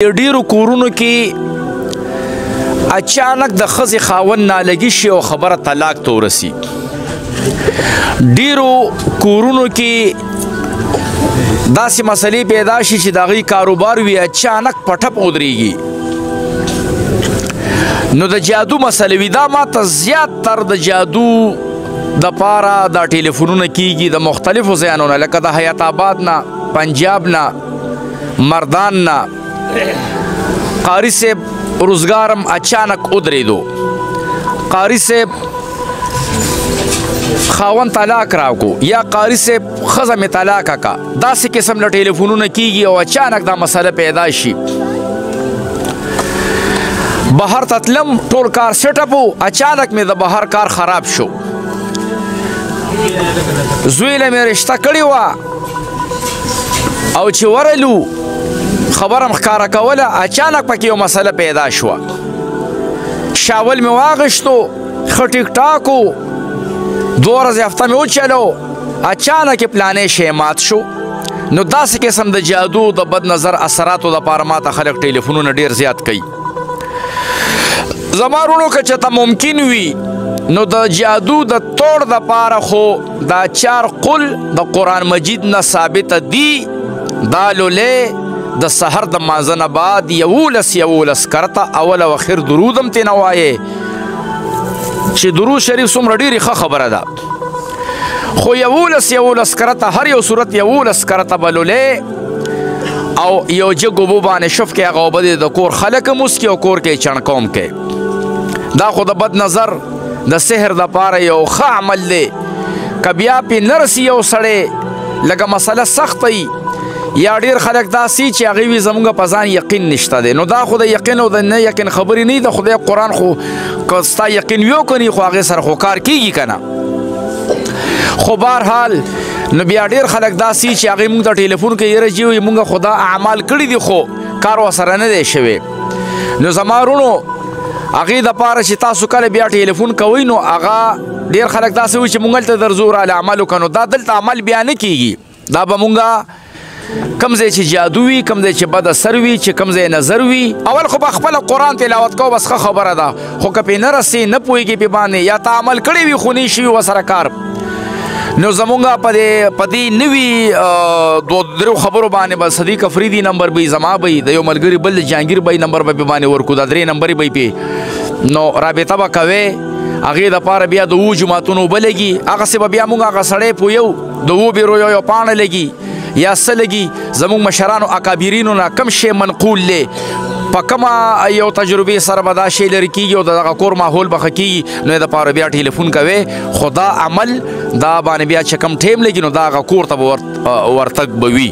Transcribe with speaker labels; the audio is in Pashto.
Speaker 1: ډیرو کورونو کې اچانک د ښځې خاوند نالګي شي او خبره طلاق ته ورسي. ډیرو کورونو کې داسې مسلې پیدا شي چې د هغوی کاروبار وي اچانک په ټپ ودرېږي. نو د جادو مسله وي. دا ماته زیات تر د جادو دپاره دا ټلیفونونه کېږي د مختلفو ځایونو نه، لکه د حیات آباد نه، پنجاب نه، مردان نه. قاری صاحب روزګارم اچانک ودرېدو، قاری صاحب خاوند طلاق راکو یا قاری صاحب ښځه مې طلاقه کا. داسې قسم له ټلیفونونه کېږي او اچانک دا مسله پیدا شي. بهر ته تلم ټول کار سیټ اپ و، اچانک مې د بهر کار خراب شو. زوی له مې رشته کړې وه او چې ورلو خبرم ښکاره کوله، اچانک پکې یو مسله پیدا شوه. شاول مې واغشتو، ښه ټیک ټاک و، 2 ورځې هفته مې وچلو، اچانک یې پلانې شی مات شو. نو داسې قسم د جادو د بد نظر اثراتو دپاره ماته خلک ټلیفونونه ډېر زیات کوي. زما وروڼو که چېرته ممکن وي نو د جادو د توړ دپاره خو دا 4 قل د قرآن مجید نه ثابته دي. دا لولې د سحر د مازه نه بعد 11 کرته اول او اخر درود هم ترې نه وایې، چې درود شریف څومره ډېرې ښه خبره ده. خو 11 کرته هر یو صورت 11 کرته به لولې او یو جګ اوبو باندې شف کې هغه اوبه د کور خلک هم وڅکي او کور کې یې چڼکوم کوي. دا خو د بد نظر د سحر دپاره یو ښه عمل دی. که بیا پې نه رسي یو سړی لکه مسله سخته وي یا ډېر خلک داسې چې هغوی وي زموږ په ځان یقین نشته دی، نو دا خو د یقین او د نه یقین خبرې نه دي. د خدای قرآن خو که ستا یقین وي او که نه خو هغې سره خو کار کېږي که نه. خو بهرحال نو بیا ډېر خلک داسې چې هغوی مونږ ته ټلیفون کوي، یاره جي وایي مونږ خو دا اعمال کړي دي خو کار ورسره نه دی شوی. نو زما وروڼو هغې دپاره چې تاسو کله بیا ټلیفون کوئ نو هغه ډېر خلک داسې وایي چې مونږ هلته درځو راله عمل وکړو. نو دا دلته عمل بیا نه کېږي. دا به مونږ کم ځای چې جادو وي، کم ځای چې بد اثر وي، چې کم ځای نظر وي، اول خو به خپله قرآن تلاوت کوو بس ښه خبره ده. خو که پې نه رسې نه پوهېږي پې باندې یا ته عمل کړی وي خو نه شوي ورسره کار، نو زمونږ په دې نوي 2-3 خبرو باندې به صدیق افریدي نمبر به زما به د یو ملګري بل د جهانګیر بی نمبر به پې باندې ورکو. دا 3 نمبرې به پې نو رابطه به کوې. هغې دپاره بیا د 7 جماعتونو اوبه لګي، هغسې به بیا مونږ هغه سړی پویو د 7 بیرو یو پاڼه لګي یا څه لګي. زموږ مشرانو اکابرینو نه کم شی منقول دی، په کومه یو تجربې سره به دا شی لرې کېږي او د دغه کور ماحول به ښه کېږي. نو یې دپاره بیا ټلیفون کوې. خو دا عمل دا باندې بیا چې کم ټیم لګي نو دا هغه کور ته به ورتګ به وي.